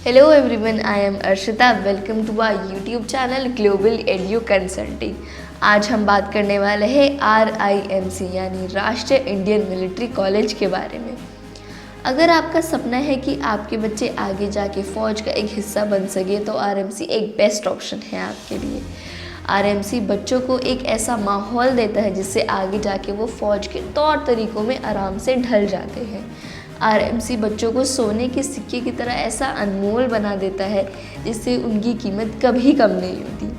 Hello everyone, I am Arshita. Welcome to our YouTube channel Global Edu Consulting. आज हम बात करने वाले हैं RIMC यानी राष्ट्रीय इंडियन मिलिट्री कॉलेज के बारे में। अगर आपका सपना है कि आपके बच्चे आगे जाके फ़ौज का एक हिस्सा बन सके तो RMC एक बेस्ट ऑप्शन है आपके लिए। RMC बच्चों को एक ऐसा माहौल देता है जिससे आगे जाके वो फ़ौज के तौर तरीक़ों में आराम से ढल जाते हैं। RMC बच्चों को सोने के सिक्के की तरह ऐसा अनमोल बना देता है जिससे उनकी कीमत कभी कम नहीं होती।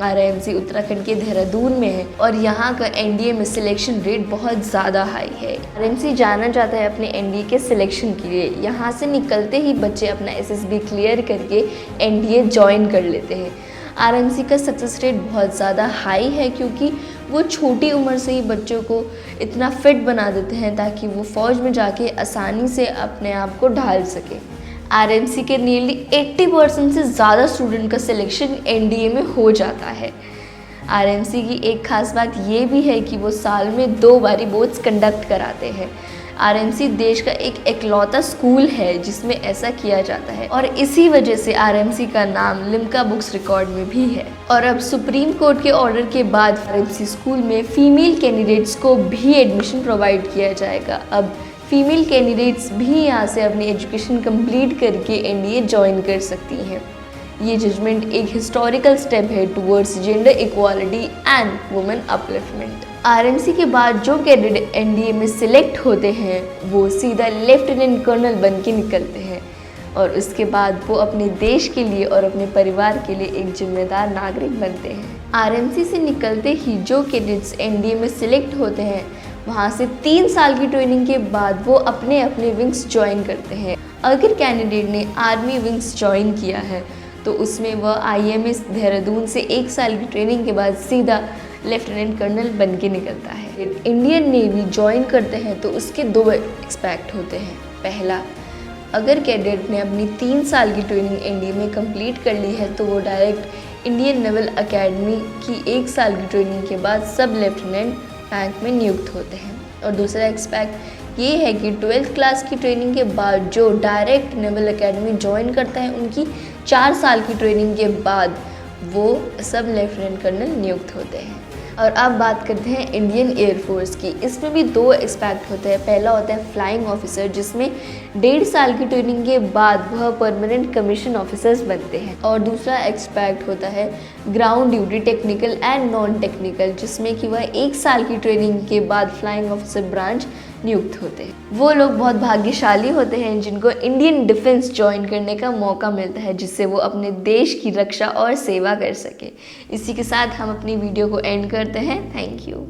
RMC उत्तराखंड के देहरादून में है और यहाँ का NDA में सिलेक्शन रेट बहुत ज़्यादा हाई है। RMC जाना जाता है अपने NDA के सिलेक्शन के लिए। यहाँ से निकलते ही बच्चे अपना SSB क्लियर करके NDA ज्वाइन कर लेते हैं। RMC का सक्सेस रेट बहुत ज़्यादा हाई है क्योंकि वो छोटी उम्र से ही बच्चों को इतना फिट बना देते हैं ताकि वो फ़ौज में जाके आसानी से अपने आप को ढाल सके। RMC के नियरली 80% से ज़्यादा स्टूडेंट का सिलेक्शन NDA में हो जाता है। RMC की एक ख़ास बात ये भी है कि वो साल में 2 बारी बोर्ड्स कंडक्ट कराते हैं। RMC देश का एक इकलौता स्कूल है जिसमें ऐसा किया जाता है और इसी वजह से RMC का नाम लिम्का बुक्स रिकॉर्ड में भी है। और अब सुप्रीम कोर्ट के ऑर्डर के बाद RMC स्कूल में फ़ीमेल कैंडिडेट्स को भी एडमिशन प्रोवाइड किया जाएगा। अब फीमेल कैंडिडेट्स भी यहाँ से अपनी एजुकेशन कंप्लीट करके NDA ज्वाइन कर सकती हैं। ये जजमेंट एक हिस्टोरिकल स्टेप है towards gender equality and women upliftment. RMC के बाद जो कैंडिडेट NDA में सिलेक्ट होते हैं वो सीधा लेफ्टिनेंट कर्नल बन के निकलते हैं और उसके बाद वो अपने देश के लिए और अपने परिवार के लिए एक जिम्मेदार नागरिक बनते हैं। RMC से निकलते ही जो कैंडिडेट्स NDA में सिलेक्ट होते हैं वहाँ से 3 साल की ट्रेनिंग के बाद वो अपने अपने विंग्स ज्वाइन करते हैं। अगर कैंडिडेट ने आर्मी विंग्स ज्वाइन किया है तो उसमें वह IMS देहरादून से 1 साल की ट्रेनिंग के बाद सीधा लेफ्टिनेंट कर्नल बन के निकलता है। इंडियन नेवी ज्वाइन करते हैं तो उसके 2 एक्सपेक्ट होते हैं। पहला, अगर कैडेट ने अपनी 3 साल की ट्रेनिंग NDA में कंप्लीट कर ली है तो वो डायरेक्ट इंडियन नेवल अकेडमी की 1 साल की ट्रेनिंग के बाद सब लेफ्टिनेंट रैंक में नियुक्त होते हैं। और दूसरा एक्सपेक्ट ये है कि 12th क्लास की ट्रेनिंग के बाद जो डायरेक्ट नेवल अकेडमी ज्वाइन करता है उनकी 4 साल की ट्रेनिंग के बाद वो सब लेफ्टिनेंट कर्नल नियुक्त होते हैं। और अब बात करते हैं इंडियन एयरफोर्स की। इसमें भी 2 एक्सपेक्ट होते हैं। पहला होता है फ्लाइंग ऑफिसर जिसमें 1.5 साल की ट्रेनिंग के बाद वह परमानेंट कमीशन ऑफिसर्स बनते हैं। और दूसरा एक्सपेक्ट होता है ground duty technical and non technical जिसमें कि वह 1 साल की ट्रेनिंग के बाद फ्लाइंग ऑफिसर ब्रांच नियुक्त होते हैं। वो लोग बहुत भाग्यशाली होते हैं जिनको इंडियन डिफेंस ज्वाइन करने का मौका मिलता है जिससे वो अपने देश की रक्षा और सेवा कर सके। इसी के साथ हम अपनी वीडियो को एंड करते हैं। Thank you.